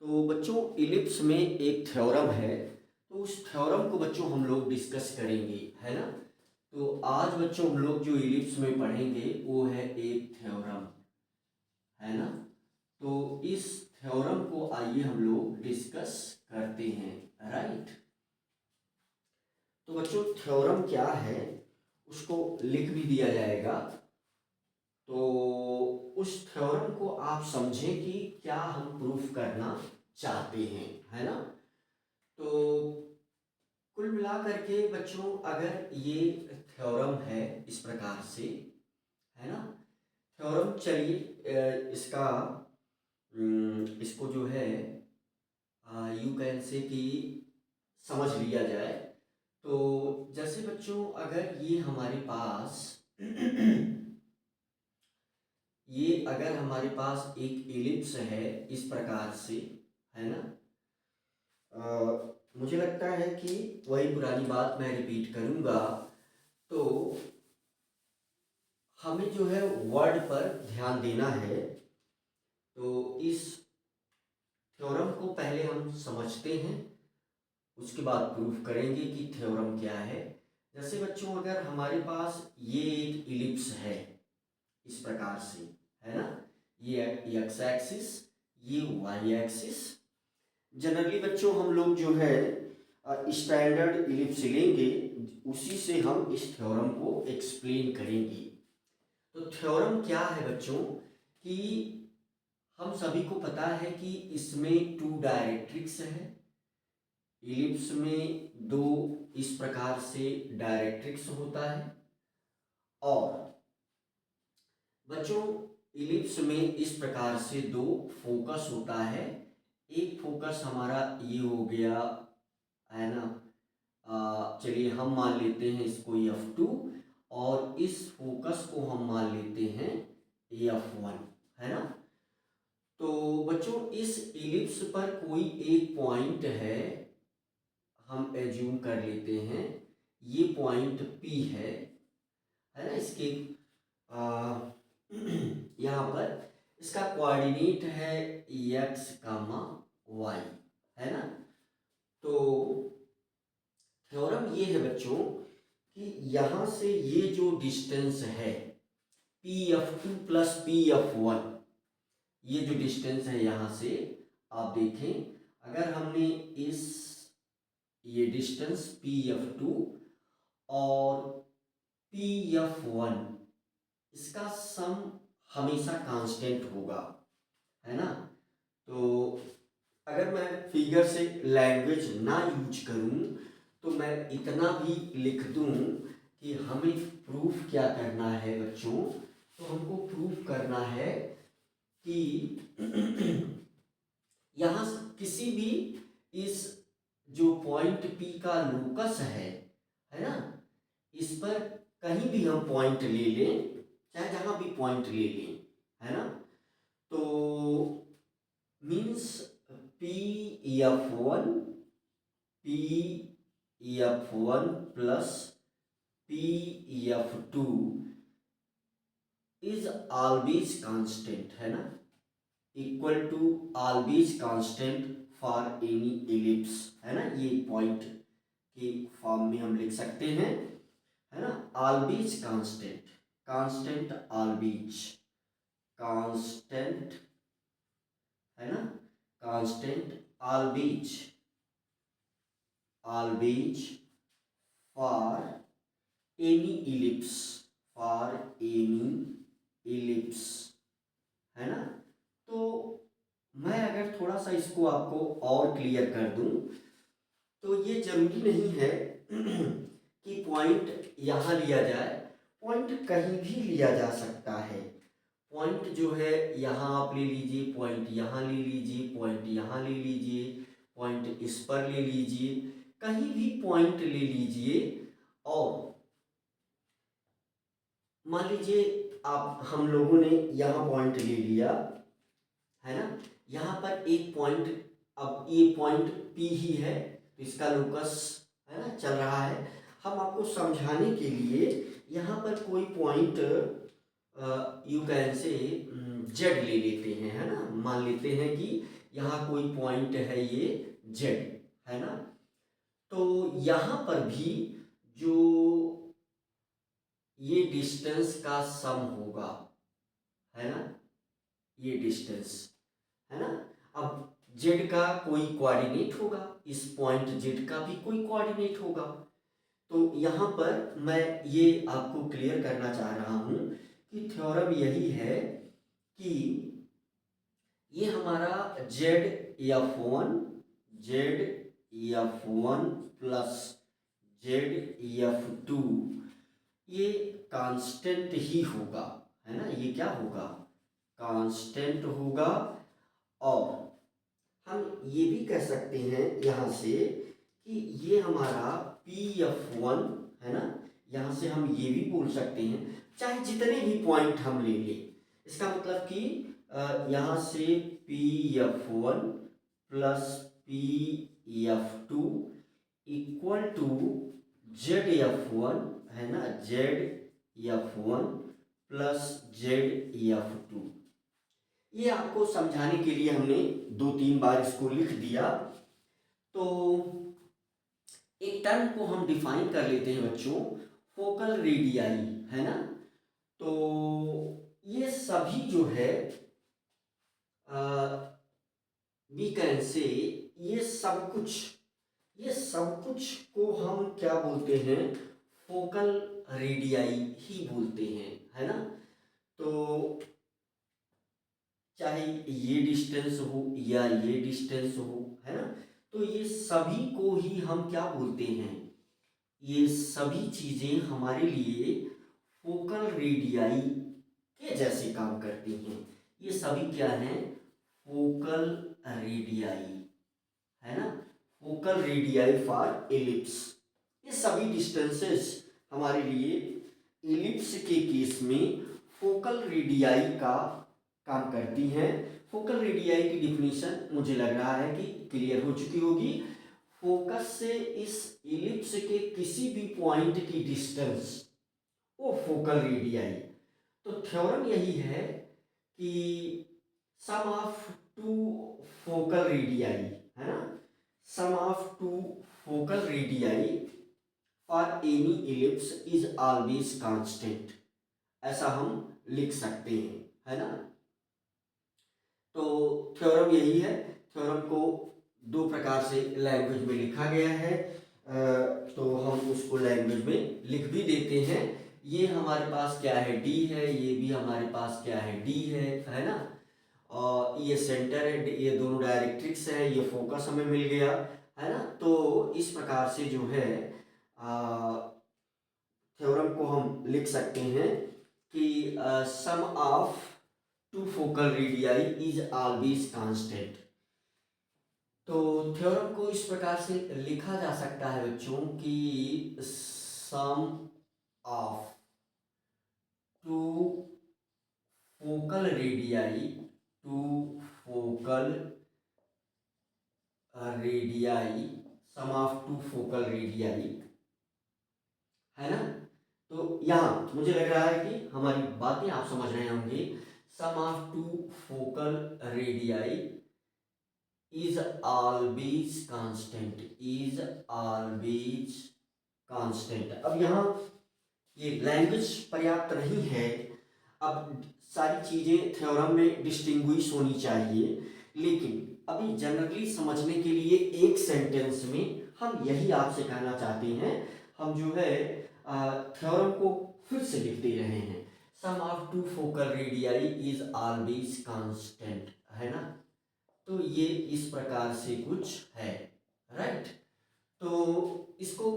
तो बच्चों इलिप्स में एक थ्योरम है, तो उस थ्योरम को बच्चों हम लोग डिस्कस करेंगे, है ना। तो आज बच्चों हम लोग जो इलिप्स में पढ़ेंगे वो है एक थ्योरम, है ना। तो इस थ्योरम को आइए हम लोग डिस्कस करते हैं, राइट। तो बच्चों थ्योरम क्या है उसको लिख भी दिया जाएगा, तो उस थ्योरम को आप समझें कि क्या हम प्रूफ करना चाहते हैं, है ना। तो कुल मिला करके बच्चों अगर ये थ्योरम है इस प्रकार से, है ना। थ्योरम चलिए इसको जो है यू कैन से कि समझ लिया जाए। तो जैसे बच्चों अगर ये हमारे पास ये अगर हमारे पास एक एलिप्स है इस प्रकार से, है ना। मुझे लगता है कि वही पुरानी बात मैं रिपीट करूंगा। तो हमें जो है वर्ड पर ध्यान देना है। तो इस थ्योरम को पहले हम समझते हैं, उसके बाद प्रूफ करेंगे कि थ्योरम क्या है। जैसे बच्चों अगर हमारे पास ये एक इलिप्स है इस प्रकार से, है ना, ये एक्स एक्सिस, ये वाई एक्सिस। जनरली बच्चों हम लोग जो है स्टैंडर्ड इलिप्स लेंगे, उसी से हम इस थ्योरम को एक्सप्लेन करेंगे। तो थ्योरम क्या है बच्चों कि हम सभी को पता है कि इसमें टू डायरेक्ट्रिक्स है। इलिप्स में दो इस प्रकार से डायरेक्ट्रिक्स होता है, और बच्चों इलिप्स में इस प्रकार से दो फोकस होता है। एक फोकस हमारा ये हो गया, है ना। चलिए हम मान लेते हैं इसको F2, और इस फोकस को हम मान लेते हैं F1, है ना। तो बच्चों इस इलिप्स पर कोई एक पॉइंट है, हम एज्यूम कर लेते हैं ये पॉइंट P है ना। इसके यहाँ पर इसका कोऑर्डिनेट है x, y, है ना। तो थ्योरम ये है बच्चों कि यहाँ से ये जो डिस्टेंस है PF2 प्लस PF1, ये जो डिस्टेंस है यहाँ से आप देखें, अगर हमने इस ये डिस्टेंस PF2 और PF1 इसका सम हमेशा कांस्टेंट होगा, है ना। तो अगर मैं फिगर से लैंग्वेज ना यूज करूं तो मैं इतना भी लिख दूं कि हमें प्रूफ क्या करना है बच्चों। तो हमको प्रूफ करना है कि यहाँ किसी भी इस जो पॉइंट P का लोकस है ना, इस पर कहीं भी हम पॉइंट ले लें, चाहे जहां भी पॉइंट ले लें, है ना। तो means PF1 plus PF2 is always constant, है ना, equal to always constant for any ellipse, है ना। ये पॉइंट के फॉर्म में हम लिख सकते हैं, है ना। Always constant, constant always, constant, है ना, constant always, always for any ellipse, for any ellipse, है ना। तो मैं अगर थोड़ा सा इसको आपको और क्लियर कर दूं, तो ये जरूरी नहीं है कि पॉइंट यहाँ लिया जाए, पॉइंट कहीं भी लिया जा सकता है। पॉइंट जो है यहाँ आप ले लीजिए, पॉइंट यहाँ ले लीजिए, पॉइंट यहाँ ले लीजिए, पॉइंट इस पर ले लीजिए, कहीं भी पॉइंट ले लीजिए। और मान लीजिए आप हम लोगों ने यहाँ पॉइंट ले लिया, है ना। यहाँ पर एक पॉइंट, अब ये पॉइंट P ही है, तो इसका लोकस, है ना, चल रहा है। हम आपको समझाने के लिए यहाँ पर कोई point you can say Z ले लेते हैं, है ना। मान लेते हैं कि यहाँ कोई पॉइंट है ये जेड, है ना। तो यहाँ पर भी जो ये डिस्टेंस का सम होगा, है ना, ये डिस्टेंस, है ना। अब जेड का कोई कोऑर्डिनेट होगा, इस पॉइंट जेड का भी कोई कोऑर्डिनेट होगा। तो यहाँ पर मैं ये आपको क्लियर करना चाह रहा हूँ कि थ्योरम यही है कि ये हमारा Z F one plus Z F two ये कांस्टेंट ही होगा, है ना। ये क्या होगा, कांस्टेंट होगा। और हम ये भी कह सकते हैं यहाँ से कि ये हमारा P(F1) है ना। यहाँ से हम ये भी बोल सकते हैं, चाहे जितने भी पॉइंट हम ले लें, इसका मतलब कि यहाँ से P(F1) plus P(F2) equal to Z F one, है ना, Z F one plus Z F two. ये आपको समझाने के लिए हमने 2-3 बार इसको लिख दिया। तो एक टर्म को हम डिफाइन कर लेते हैं बच्चों, फोकल रेडियाई, है ना। तो ये सभी जो है वी कैन से ये सब कुछ को हम क्या बोलते हैं, फोकल रेडियाई ही बोलते हैं, है ना। तो चाहे ये डिस्टेंस हो या ये डिस्टेंस हो, है ना, तो ये सभी को ही हम क्या बोलते हैं, ये सभी चीजें हमारे लिए फोकल रेडियाई के जैसे काम करती हैं। ये सभी क्या हैं, फोकल रेडियाई, है ना, फोकल रेडियाई फॉर एलिप्स। ये सभी डिस्टेंसेस हमारे लिए एलिप्स के केस में फोकल रेडियाई का काम करती हैं। फोकल रेडियाई की डिफिनीशन मुझे लग रहा है कि क्लियर हो चुकी होगी। फोकस से इस एलिप्स के किसी भी पॉइंट की डिस्टेंस वो फोकल रेडियाई। तो थ्योरम यही है कि sum of two focal radii, है ना, sum of two focal radii for any ellipse is always constant, ऐसा हम लिख सकते हैं, है ना। तो थ्योरम यही है। थ्योरम को 2 प्रकार से लैंग्वेज में लिखा गया है, तो हम उसको लैंग्वेज में लिख भी देते हैं। ये हमारे पास क्या है, डी है, ये भी हमारे पास क्या है, डी है ना। और ये सेंटर है, ये दोनों डायरेक्ट्रिक्स है, ये फोकस हमें मिल गया, है ना। तो इस प्रकार से जो है थ्योरम को हम लिख सकते हैं कि sum of two focal radii is always constant. तो थ्योरम को इस प्रकार से लिखा जा सकता है बच्चों कि sum of two focal radii, two focal radii, sum of two focal radii, है ना। तो यहाँ मुझे लग रहा है कि हमारी बातें आप समझ रहे होंगे। Sum of two focal radii is always constant, is always constant. अब यहाँ ये लैंग्वेज पर्याप्त नहीं है, अब सारी चीजें थ्योरम में डिस्टिंग्विश होनी चाहिए, लेकिन अभी जनरली समझने के लिए एक सेंटेंस में हम यही आपसे कहना चाहते हैं। हम जो है थ्योरम को फिर से लिख दे रहे हैं, sum of two focal radii is always constant, है ना। तो ये इस प्रकार से कुछ है, राइट। तो इसको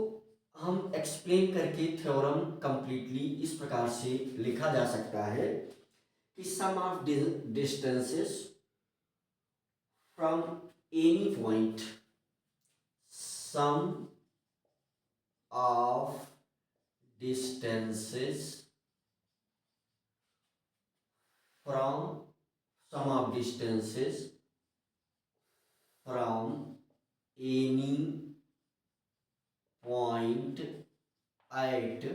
हम एक्सप्लेन करके थ्योरम कंप्लीटली इस प्रकार से लिखा जा सकता है कि sum of distances from any point, sum of distances from sum of distances from any point at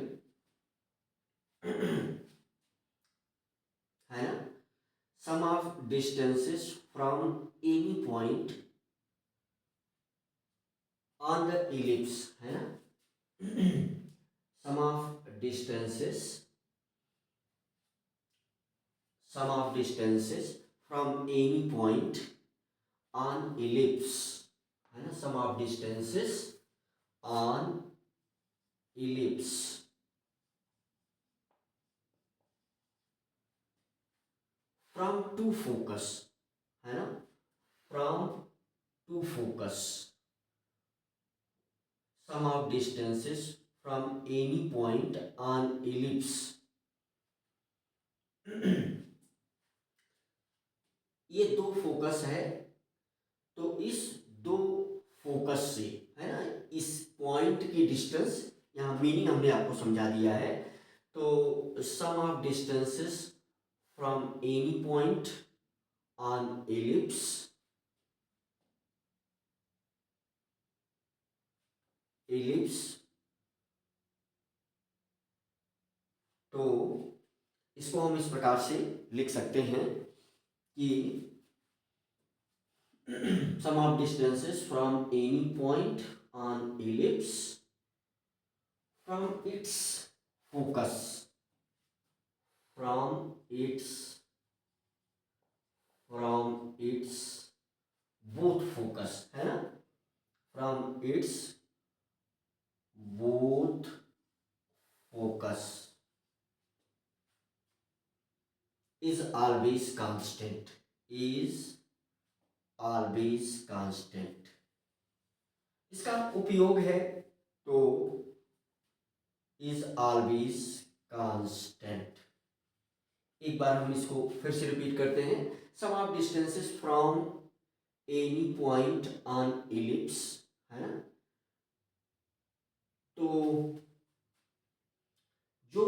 है ना, sum of distances from any point on the ellipse, है ना, sum of distances from any point on ellipse, है ना, sum of distances on ellipse from two focus, है ना, from two focus, sum of distances from any point on ellipse ये दो focus है, तो इस दो फोकस से, है ना, इस पॉइंट की डिस्टेंस, यहाँ मीनिंग हमने आपको समझा दिया है। तो sum of distances from any point on ellipse तो इसको हम इस प्रकार से लिख सकते हैं कि sum of distances from any point on ellipse from its focus, from its both focus, है ना, from its both focus is always constant, इसका उपयोग है तो is always constant। एक बार हम इसको फिर से रिपीट करते हैं, sum of distances from any point on ellipse, है ना, तो जो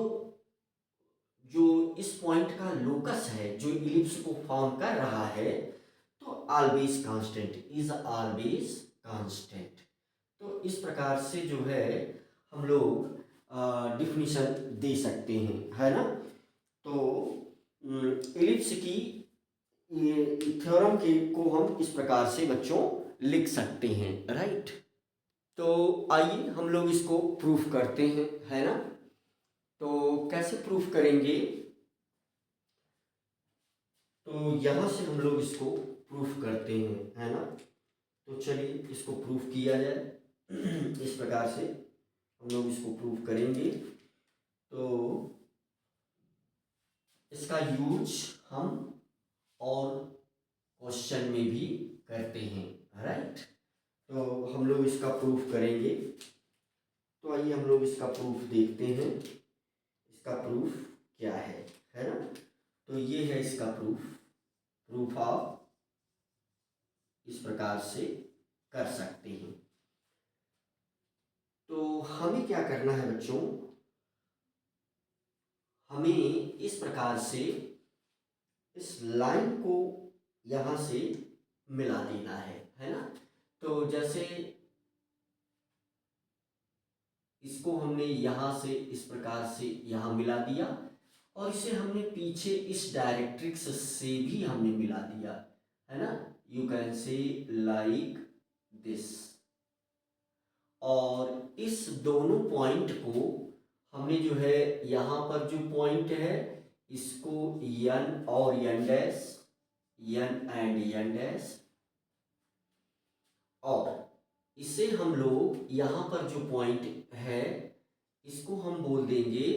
जो इस पॉइंट का लोकस है, जो इलिप्स को फॉर्म कर रहा है, तो always constant, is always constant. तो इस प्रकार से जो है हम लोग डिफिनीशन दे सकते हैं, है ना। तो इलिप्स की ये थ्योरम के को हम इस प्रकार से बच्चों लिख सकते हैं, राइट। तो आइए हम लोग इसको प्रूफ करते हैं, है ना। तो कैसे प्रूफ करेंगे, तो यहाँ से हम लोग इसको प्रूफ करते हैं, है ना। तो चलिए इसको प्रूफ किया जाए इस प्रकार से हम लोग इसको प्रूफ करेंगे। तो इसका यूज हम और क्वेश्चन में भी करते हैं, राइट। तो हम लोग इसका प्रूफ करेंगे। तो आइए हम लोग इसका प्रूफ देखते हैं, इसका प्रूफ क्या है ना। तो ये है इसका प्रूफ आप इस प्रकार से कर सकते हैं। तो हमें क्या करना है बच्चों, हमें इस प्रकार से इस लाइन को यहाँ से मिला देना है ना। तो जैसे इसको हमने यहाँ से इस प्रकार से यहाँ मिला दिया, और इसे हमने पीछे इस डायरेक्ट्रिक्स से भी हमने मिला दिया, है ना। You can say like this. और इस दोनों पॉइंट को हमने जो है यहाँ पर जो पॉइंट है इसको यन और N dash, N and N dash, और इसे हम लोग यहाँ पर जो पॉइंट है इसको हम बोल देंगे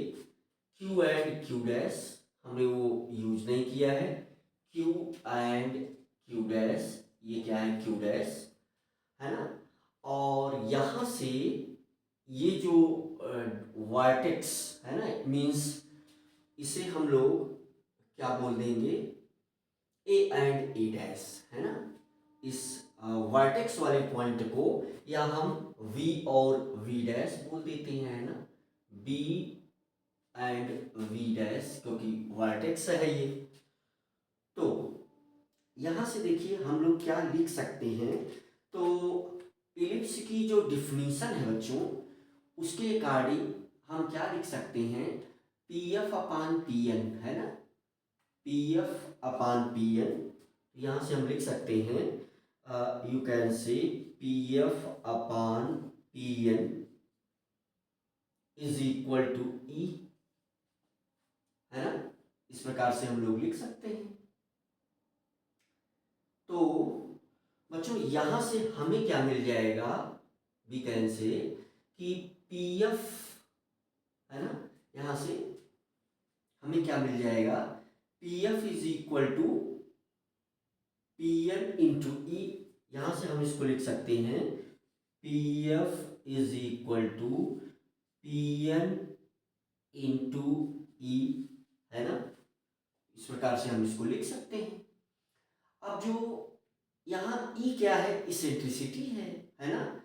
क्यू एंड क्यू डैश। हमने वो यूज नहीं किया है, क्यू एंड क्यू डैश, ये क्या है, क्यू डैश, है ना। और यहाँ से ये जो वर्टेक्स है ना, मीन्स इसे हम लोग क्या बोल देंगे, ए एंड ए डैश, है ना। इस वर्टेक्स वाले पॉइंट को या हम वी और वी डैश बोल देते हैं, है ना, बी एंड वी डैश, क्योंकि वर्टेक्स है ये। तो यहाँ से देखिए हम लोग क्या लिख सकते हैं, तो इलिप्स की जो डिफिनीशन है बच्चों, उसके अकॉर्डिंग हम क्या लिख सकते हैं, पी एफ अपान पी एन, है ना, पी एफ अपान पी एन। यहाँ से हम लिख सकते हैं you can say PF upon PN is equal to E, है ना। इस प्रकार से हम लोग लिख सकते हैं। तो बच्चों यहां से हमें क्या मिल जाएगा, वी कैन से कि PF, है ना, यहां से हमें क्या मिल जाएगा, PF is equal to PN into E. यहां से हम इसको लिख सकते हैं PF is equal to PN into E, है ना। इस प्रकार से हम इसको लिख सकते हैं। अब जो यहाँ ई क्या है, इसेंट्रिसिटी है ना।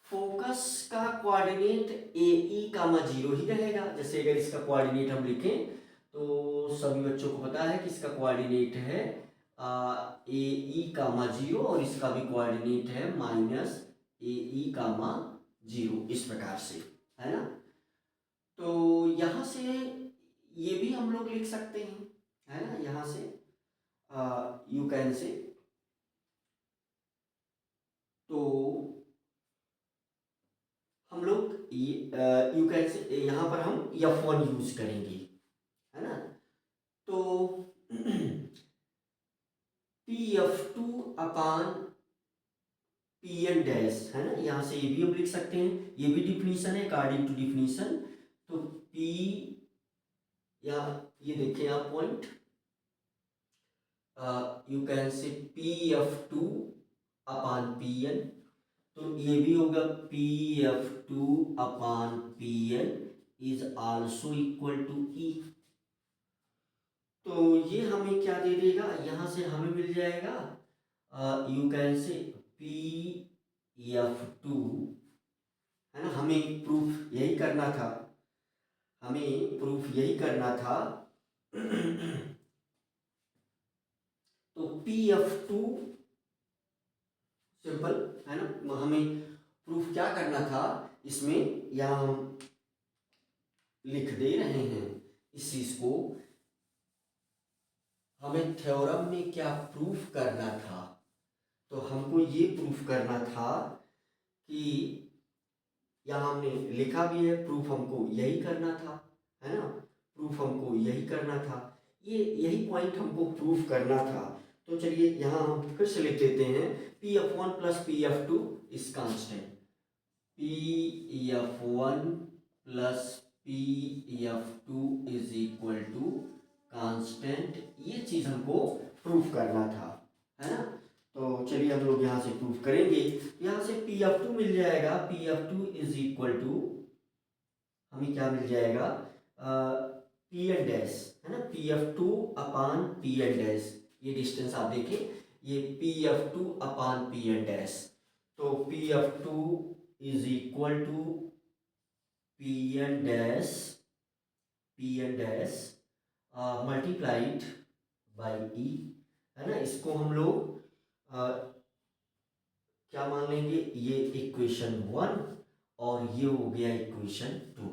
फोकस का कोऑर्डिनेट ए ई कामा 0 ही रहेगा। जैसे अगर इसका कोऑर्डिनेट हम लिखें तो सभी बच्चों को पता है कि इसका कोऑर्डिनेट है ए ई कामा 0 और इसका भी कोऑर्डिनेट है माइनस ए ई कामा 0, इस प्रकार से, है ना। तो यहाँ से ये भी हम लोग लिख सकते हैं, है ना। यहाँ से यू कैन से, तो हम लोग यू कैन से यहाँ पर हम F1 यूज करेंगे, है ना। तो PF2 अपान PN डैश, है ना। यहाँ से ये भी हम लिख सकते हैं, ये भी डिफिनीशन है अकॉर्डिंग टू डिफिनीशन। तो P, या ये देखें आप point, you can say PF2 upon PN, तो ये भी होगा PF2 upon PN is also equal to E। तो ये हमें क्या दे देगा, यहां से हमें मिल जाएगा यू कैन से PF2, है ना। हमें प्रूफ यही करना था, हमें प्रूफ यही करना था। तो PF2 सिंपल, है ना। हमें प्रूफ क्या करना था इसमें, यहां हम लिख दे रहे हैं इस चीज को। हमें थ्योरम में क्या प्रूफ करना था, तो हमको ये प्रूफ करना था कि यहाँ हमने लिखा भी है, प्रूफ हमको यही करना था, है ना। प्रूफ हमको यही करना था, ये यही पॉइंट हमको प्रूफ करना था। तो चलिए यहाँ हम फिर से लिख देते हैं PF1 plus PF2 is constant, PF1 plus PF2 is equal to constant. ये चीज हमको प्रूफ करना था, है ना। तो चलिए हम लोग यहाँ से प्रूफ करेंगे। यहाँ से PF2 मिल जाएगा, PF2 इज इक्वल टू, हमें क्या मिल जाएगा, PN डैश, है ना। PF2 अपान PN डैश, ये डिस्टेंस आप देखें, ये PF2 अपान PN डैश। तो PF2 is equal to PN dash, PN dash multiplied by E, है ना। इसको हम लोग क्या मान लेंगे, ये इक्वेशन 1 और ये हो गया इक्वेशन 2।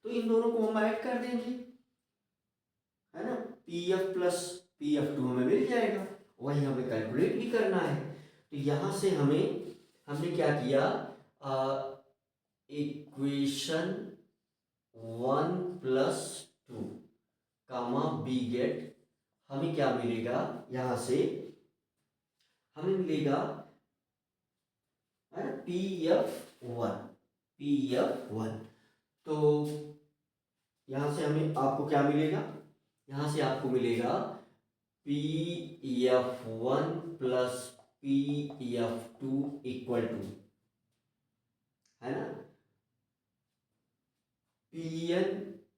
तो इन दोनों को हम ऐड कर देंगे, है ना। PF प्लस PF2 हमें मिल जाएगा, वही हमें कैलकुलेट भी करना है। तो यहां से हमने क्या किया, इक्वेशन 1 प्लस 2 कामा बी गेट, हमें क्या मिलेगा, यहां से हमें मिलेगा, है ना, PF1। तो यहां से हमें आपको क्या मिलेगा, यहां से आपको मिलेगा PF1 plus PF2 equal to, है ना, PN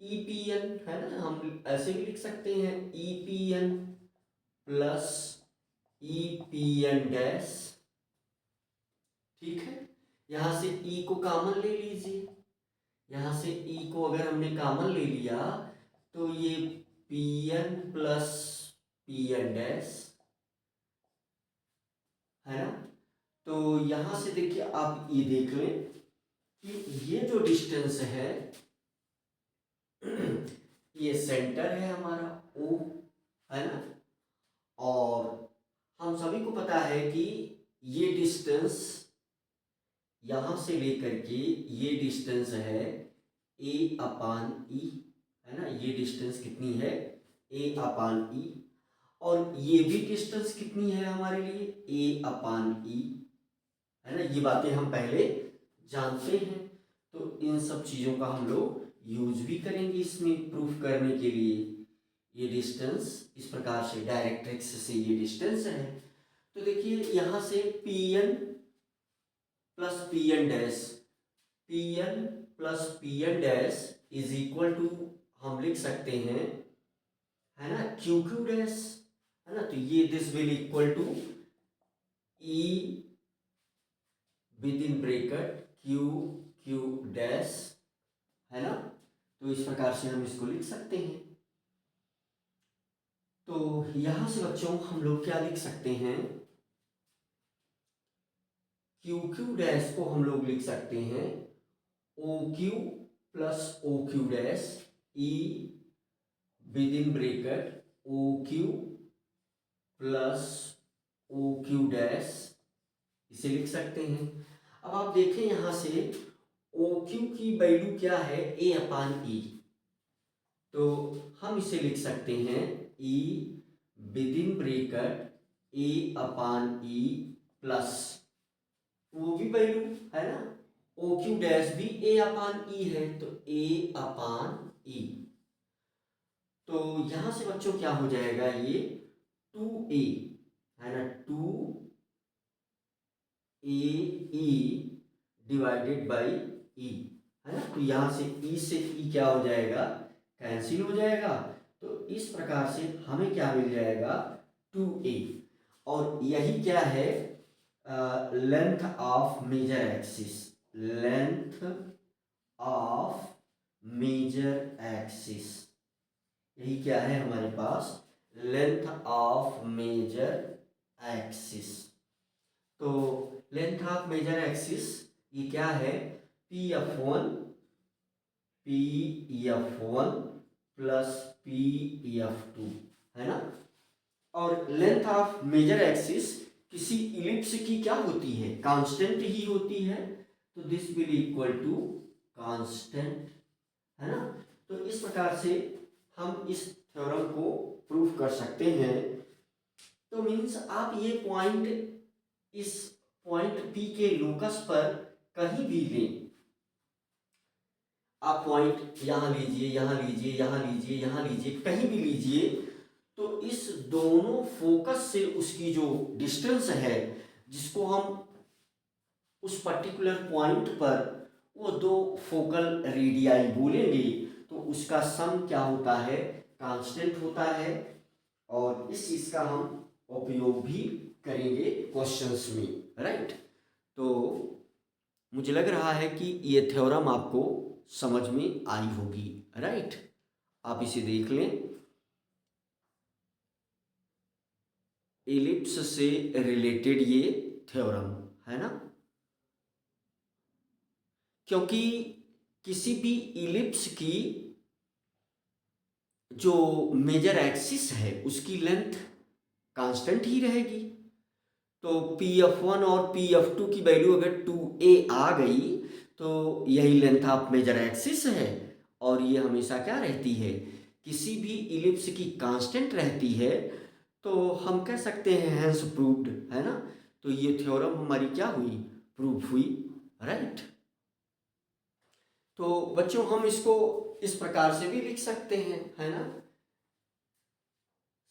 EPN, है ना। हम ऐसे भी लिख सकते हैं EPN प्लस EPN डैश, ठीक है। यहां से E को कॉमन ले लीजिए, यहां से E को अगर हमने कॉमन ले लिया तो ये PN प्लस PN डैश, है ना। तो यहां से देखिए आप ये देख लें कि ये जो डिस्टेंस है ये सेंटर है हमारा O, है ना। और हम सभी को पता है कि ये डिस्टेंस यहां से लेकर के ये डिस्टेंस है ए अपान ई, है ना। ये डिस्टेंस कितनी है, ए अपान ई। और ये भी डिस्टेंस कितनी है हमारे लिए, ए अपान ई, है ना। ये बातें हम पहले जानते हैं, तो इन सब चीज़ों का हम लोग यूज भी करेंगे इसमें प्रूफ करने के लिए। ये डिस्टेंस इस प्रकार से डायरेक्ट्रिक्स से ये डिस्टेंस है। तो देखिए यहाँ से P N plus P N dash, P N plus P N dash is equal to हम लिख सकते हैं, है ना, क्यू क्यू डैश, है ना। तो ये this will equal to E with in bracket Q Q dash, है ना। तो इस प्रकार से हम इसको लिख सकते हैं। तो यहां से बच्चों हम लोग क्या लिख सकते हैं, क्यू क्यू डैश को हम लोग लिख सकते हैं O Q plus O Q dash E with in bracket O Q plus O Q dash, इसे लिख सकते हैं। अब आप देखें यहां से ओ क्यू की वैल्यू क्या है, ए अपान ई। तो हम इसे लिख सकते हैं E with in bracket A upon E plus वो भी वैल्यू, है ना, ओ क्यू डैश भी ए अपान ई है, तो ए अपान ई। तो यहां से बच्चों क्या हो जाएगा, ये टू ए, है ना, two A E divided by E, है ना। तो यहां से ई से ई क्या हो जाएगा, कैंसिल हो जाएगा। तो इस प्रकार से हमें क्या मिल जाएगा, टू ए। और यही क्या है, length of major axis, length of major axis, यही क्या है हमारे पास, लेंथ ऑफ मेजर एक्सिस। तो लेंथ ऑफ मेजर एक्सिस ये क्या है, P F one, P F one plus P F two, है ना। और लेंथ ऑफ मेजर एक्सिस किसी इलिप्स की क्या होती है, कांस्टेंट ही होती है। तो this will equal to constant, है ना। तो इस प्रकार से हम इस थ्योरम को प्रूफ कर सकते हैं। तो मीन्स आप ये पॉइंट, इस पॉइंट पी के लोकस पर कहीं भी लें, आप पॉइंट यहां लीजिए, यहां लीजिए, यहां लीजिए, यहां लीजिए, कहीं भी लीजिए, तो इस दोनों फोकस से उसकी जो डिस्टेंस है, जिसको हम उस पर्टिकुलर पॉइंट पर वो दो फोकल रेडियाई बोलेंगे, तो उसका सम क्या होता है, कांस्टेंट होता है। और इस चीज का हम उपयोग भी करेंगे क्वेश्चंस में, राइट। तो मुझे लग रहा है कि ये थ्योरम आपको समझ में आई होगी, राइट। आप इसे देख लें, एलिप्स से रिलेटेड ये थ्योरम, है ना। क्योंकि किसी भी इलिप्स की जो मेजर एक्सिस है उसकी लेंथ कांस्टेंट ही रहेगी। तो पी एफ वन और पी एफ टू की वैल्यू अगर टू ए आ गई, तो यही लेंथ ऑफ मेजर एक्सिस है, और ये हमेशा क्या रहती है, किसी भी इलिप्स की कांस्टेंट रहती है। तो हम कह सकते हैं हैंस प्रूव्ड, है ना। तो ये थ्योरम हमारी क्या हुई, प्रूफ हुई, राइट। तो बच्चों हम इसको इस प्रकार से भी लिख सकते हैं, है ना,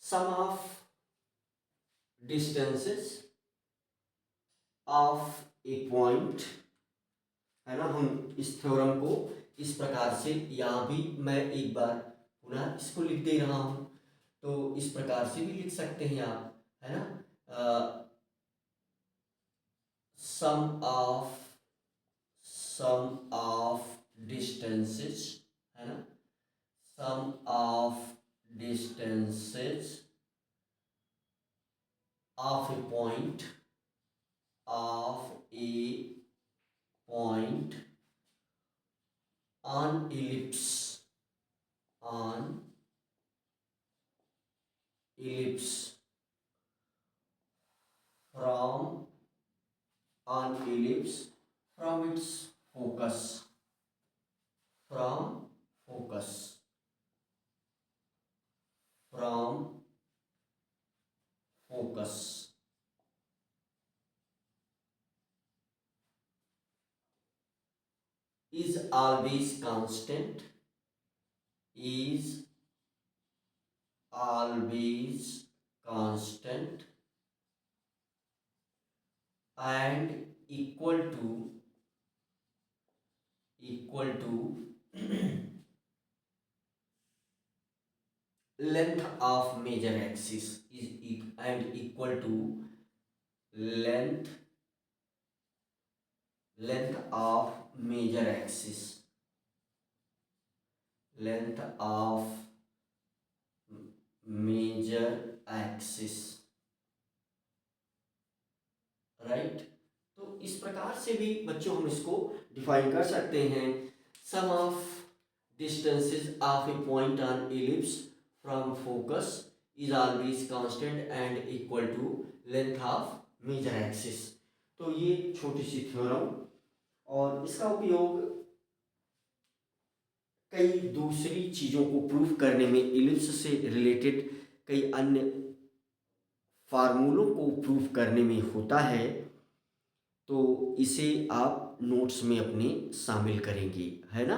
sum of distances of a point, है ना। हम इस थ्योरम को इस प्रकार से, यहाँ भी मैं एक बार पुनः इसको लिख दे रहा हूं, तो इस प्रकार से भी लिख सकते हैं आप, है ना, सम ऑफ डिस्टेंसेस, है ना, sum of distances of a point, of a point on ellipse from an ellipse from its focus. From focus. From focus. Is always constant. Is always constant and equal to length of major axis and equal to length of major axis. Length of major axis, right. तो इस प्रकार से भी बच्चों हम इसको define कर सकते हैं। Sum of distances of a point on ellipse from focus is always constant and equal to length of major axis। तो ये छोटी सी थ्योरम, और इसका उपयोग कई दूसरी चीज़ों को प्रूव करने में, इलिप्स से रिलेटेड कई अन्य फार्मूलों को प्रूव करने में होता है। तो इसे आप नोट्स में अपने शामिल करेंगे, है ना।